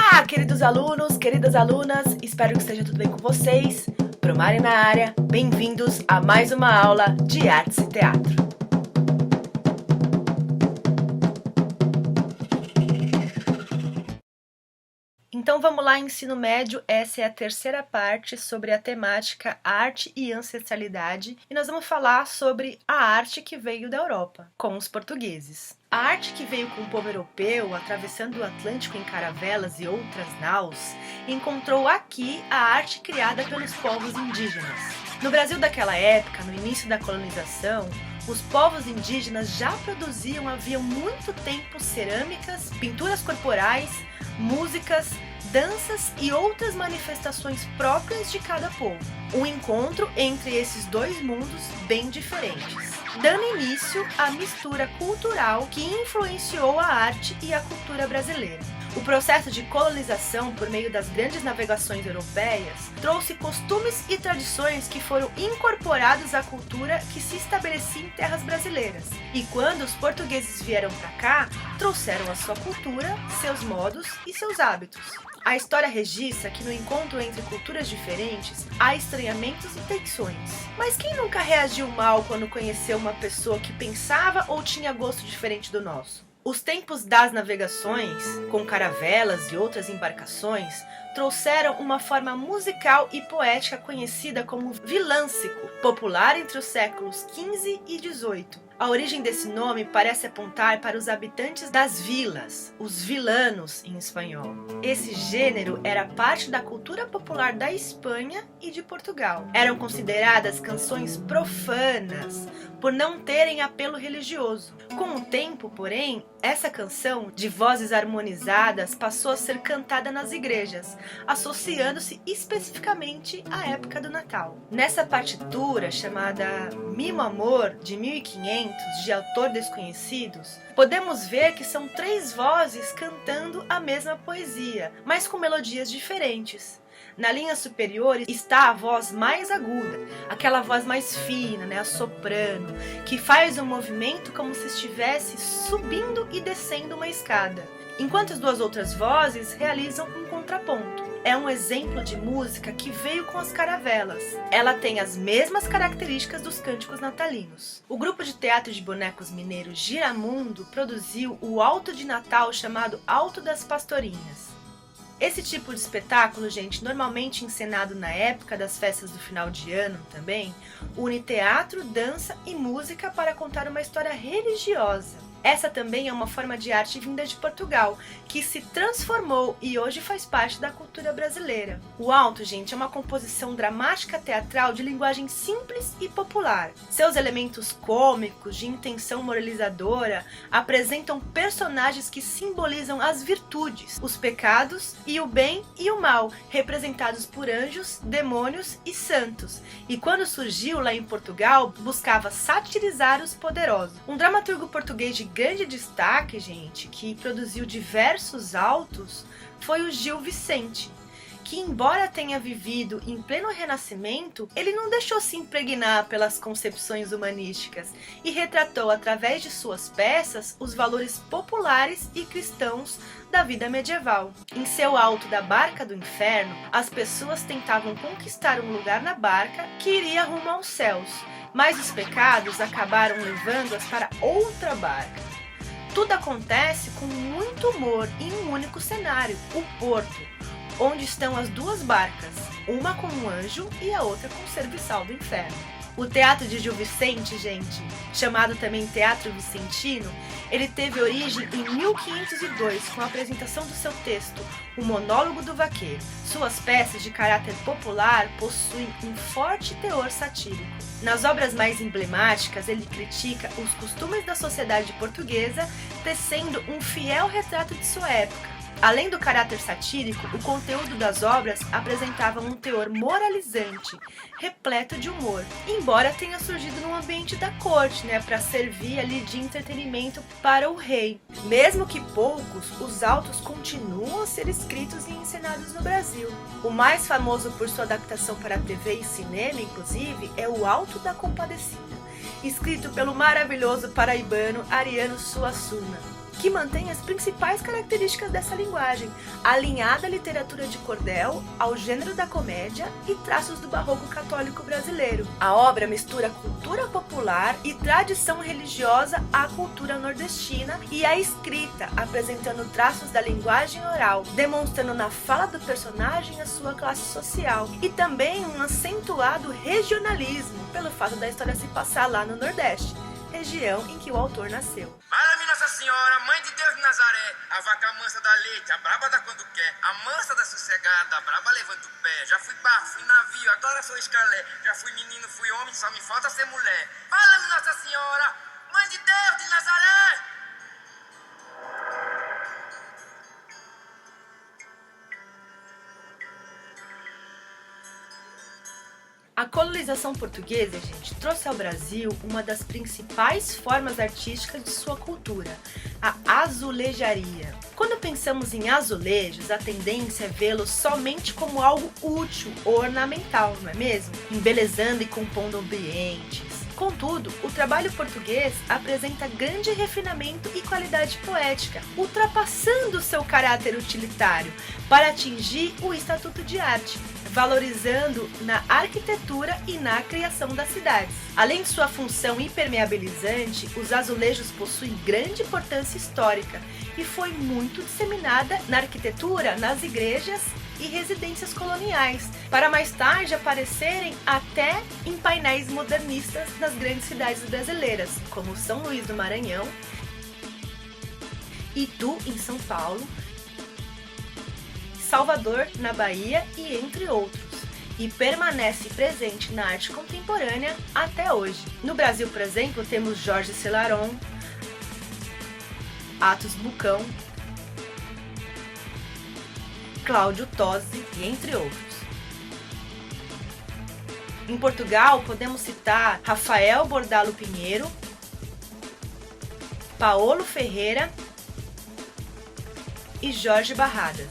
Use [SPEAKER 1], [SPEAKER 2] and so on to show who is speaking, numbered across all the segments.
[SPEAKER 1] Olá, queridos alunos, queridas alunas, espero que esteja tudo bem com vocês. Promare na área, bem-vindos a mais uma aula de Artes e Teatro. Então vamos lá, ensino médio, essa é a terceira parte sobre a temática arte e ancestralidade e nós vamos falar sobre a arte que veio da Europa, com os portugueses. A arte que veio com o povo europeu, atravessando o Atlântico em caravelas e outras naus, encontrou aqui a arte criada pelos povos indígenas. No Brasil daquela época, no início da colonização, os povos indígenas já produziam havia muito tempo cerâmicas, pinturas corporais, músicas, danças e outras manifestações próprias de cada povo. Um encontro entre esses dois mundos bem diferentes, dando início à mistura cultural que influenciou a arte e a cultura brasileira. O processo de colonização por meio das grandes navegações europeias trouxe costumes e tradições que foram incorporados à cultura que se estabelecia em terras brasileiras. E quando os portugueses vieram para cá, trouxeram a sua cultura, seus modos e seus hábitos. A história registra que no encontro entre culturas diferentes há estranhamentos e tensões. Mas quem nunca reagiu mal quando conheceu uma pessoa que pensava ou tinha gosto diferente do nosso? Os tempos das navegações, com caravelas e outras embarcações, trouxeram uma forma musical e poética conhecida como vilâncico, popular entre os séculos XV e XVIII. A origem desse nome parece apontar para os habitantes das vilas, os vilanos em espanhol. Esse gênero era parte da cultura popular da Espanha e de Portugal. Eram consideradas canções profanas, por não terem apelo religioso. Com o tempo, porém, essa canção, de vozes harmonizadas, passou a ser cantada nas igrejas, associando-se especificamente à época do Natal. Nessa partitura, chamada Mimo Amor, de 1500, de autor desconhecidos, podemos ver que são três vozes cantando a mesma poesia, mas com melodias diferentes. Na linha superior está a voz mais aguda, aquela voz mais fina, a soprano, que faz um movimento como se estivesse subindo e descendo uma escada, enquanto as duas outras vozes realizam um contraponto. É um exemplo de música que veio com as caravelas. Ela tem as mesmas características dos cânticos natalinos. O grupo de teatro de bonecos mineiros Giramundo produziu o Alto de Natal chamado Alto das Pastorinhas. Esse tipo de espetáculo, gente, normalmente encenado na época das festas do final de ano também, une teatro, dança e música para contar uma história religiosa. Essa também é uma forma de arte vinda de Portugal, que se transformou e hoje faz parte da cultura brasileira. O alto, gente, é uma composição dramática teatral de linguagem simples e popular. Seus elementos cômicos, de intenção moralizadora, apresentam personagens que simbolizam as virtudes, os pecados e o bem e o mal, representados por anjos, demônios e santos. E quando surgiu lá em Portugal, buscava satirizar os poderosos. Um dramaturgo português de grande destaque, gente, que produziu diversos autos, foi o Gil Vicente, que embora tenha vivido em pleno Renascimento, ele não deixou se impregnar pelas concepções humanísticas e retratou através de suas peças os valores populares e cristãos da vida medieval. Em seu Alto da Barca do Inferno, as pessoas tentavam conquistar um lugar na barca que iria rumo aos céus, mas os pecados acabaram levando-as para outra barca. Tudo acontece com muito humor em um único cenário, o porto, onde estão as duas barcas, uma com um anjo e a outra com o serviçal do inferno. O teatro de Gil Vicente, gente, chamado também Teatro Vicentino, ele teve origem em 1502, com a apresentação do seu texto, O Monólogo do Vaqueiro. Suas peças de caráter popular possuem um forte teor satírico. Nas obras mais emblemáticas, ele critica os costumes da sociedade portuguesa, tecendo um fiel retrato de sua época. Além do caráter satírico, o conteúdo das obras apresentava um teor moralizante, repleto de humor, embora tenha surgido num ambiente da corte, para servir ali de entretenimento para o rei. Mesmo que poucos, os autos continuam a ser escritos e encenados no Brasil. O mais famoso por sua adaptação para a TV e cinema, inclusive, é o Auto da Compadecida, escrito pelo maravilhoso paraibano Ariano Suassuna. que mantém as principais características dessa linguagem, alinhada à literatura de cordel, ao gênero da comédia e traços do barroco católico brasileiro. A obra mistura cultura popular e tradição religiosa à cultura nordestina e à escrita, apresentando traços da linguagem oral, demonstrando na fala do personagem a sua classe social, e também um acentuado regionalismo, pelo fato da história se passar lá no Nordeste, região em que o autor nasceu.
[SPEAKER 2] Fala-me Nossa Senhora, Mãe de Deus de Nazaré, a vaca mansa dá leite, a braba dá quando quer, a mansa dá sossegada, a braba levanta o pé. Já fui barco, fui navio, agora sou escalé, já fui menino, fui homem, só me falta ser mulher. Fala-me Nossa Senhora, Mãe de Deus de Nazaré.
[SPEAKER 1] A colonização portuguesa, gente, trouxe ao Brasil uma das principais formas artísticas de sua cultura, a azulejaria. Quando pensamos em azulejos, a tendência é vê-los somente como algo útil ou ornamental, não é mesmo? Embelezando e compondo ambientes. Contudo, o trabalho português apresenta grande refinamento e qualidade poética, ultrapassando seu caráter utilitário para atingir o estatuto de arte, valorizando na arquitetura e na criação das cidades. Além de sua função impermeabilizante, os azulejos possuem grande importância histórica e foi muito disseminada na arquitetura, nas igrejas e residências coloniais, para mais tarde aparecerem até em painéis modernistas nas grandes cidades brasileiras, como São Luís do Maranhão, Itu, em São Paulo, Salvador, na Bahia e entre outros, e permanece presente na arte contemporânea até hoje. No Brasil, por exemplo, temos Jorge Celarón, Atos Bucão, Cláudio Tosi e entre outros. Em Portugal, podemos citar Rafael Bordalo Pinheiro, Paolo Ferreira e Jorge Barradas.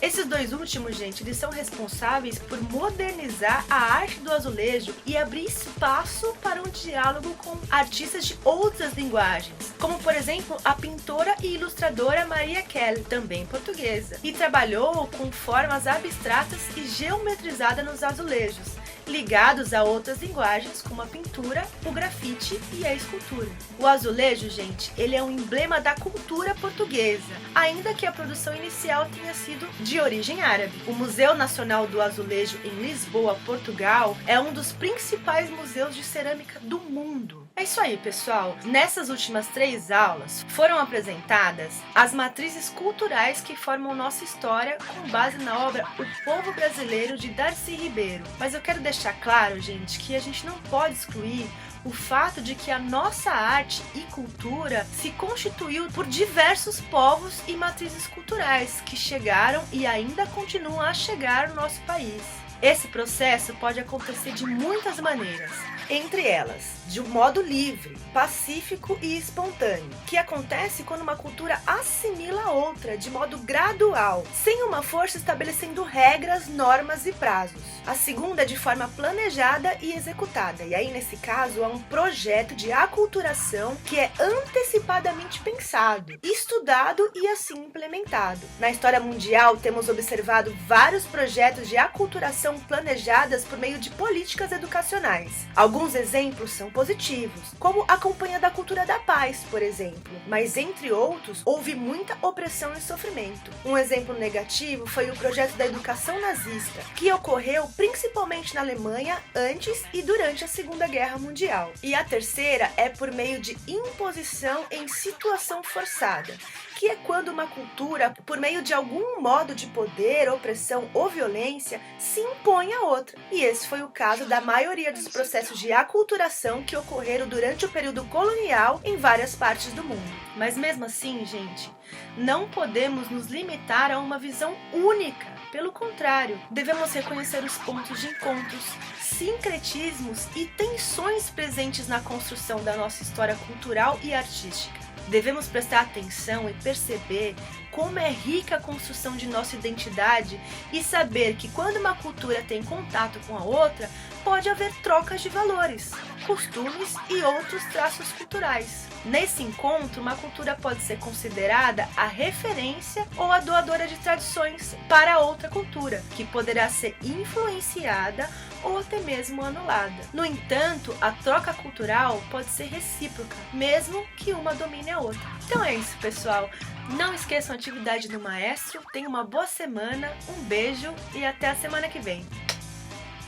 [SPEAKER 1] Esses dois últimos, gente, eles são responsáveis por modernizar a arte do azulejo e abrir espaço para um diálogo com artistas de outras linguagens, como por exemplo a pintora e ilustradora Maria Kelly, também portuguesa, e trabalhou com formas abstratas e geometrizadas nos azulejos, ligados a outras linguagens como a pintura, o grafite e a escultura. O azulejo, gente, ele é um emblema da cultura portuguesa, ainda que a produção inicial tenha sido de origem árabe. O Museu Nacional do Azulejo em Lisboa, Portugal, é um dos principais museus de cerâmica do mundo. É isso aí, pessoal. Nessas últimas 3 aulas foram apresentadas as matrizes culturais que formam nossa história com base na obra O Povo Brasileiro de Darcy Ribeiro. Mas eu quero deixar claro, gente, que a gente não pode excluir o fato de que a nossa arte e cultura se constituiu por diversos povos e matrizes culturais que chegaram e ainda continuam a chegar no nosso país. Esse processo pode acontecer de muitas maneiras, entre elas, de um modo livre, pacífico e espontâneo, que acontece quando uma cultura assimila a outra de modo gradual, sem uma força estabelecendo regras, normas e prazos. A segunda é de forma planejada e executada, e aí nesse caso há um projeto de aculturação que é antecipadamente pensado, estudado e assim implementado. Na história mundial temos observado vários projetos de aculturação planejadas por meio de políticas educacionais. Alguns exemplos são positivos, como a Companhia da Cultura da Paz, por exemplo, mas entre outros, houve muita opressão e sofrimento. Um exemplo negativo foi o projeto da educação nazista, que ocorreu principalmente na Alemanha antes e durante a Segunda Guerra Mundial. E a terceira é por meio de imposição em situação forçada, que é quando uma cultura, por meio de algum modo de poder, opressão ou violência, se impõe a outra. E esse foi o caso da maioria dos processos de aculturação que ocorreram durante o período colonial em várias partes do mundo. Mas mesmo assim, gente, não podemos nos limitar a uma visão única. Pelo contrário, devemos reconhecer os pontos de encontros, sincretismos e tensões presentes na construção da nossa história cultural e artística. Devemos prestar atenção e perceber como é rica a construção de nossa identidade e saber que quando uma cultura tem contato com a outra, pode haver trocas de valores, costumes e outros traços culturais. Nesse encontro, uma cultura pode ser considerada a referência ou a doadora de tradições para outra cultura, que poderá ser influenciada ou até mesmo anulada. No entanto, a troca cultural pode ser recíproca, mesmo que uma domine a outra. Então é isso, pessoal. Não esqueçam a atividade do maestro, tenham uma boa semana, um beijo e até a semana que vem.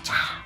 [SPEAKER 1] Tchau!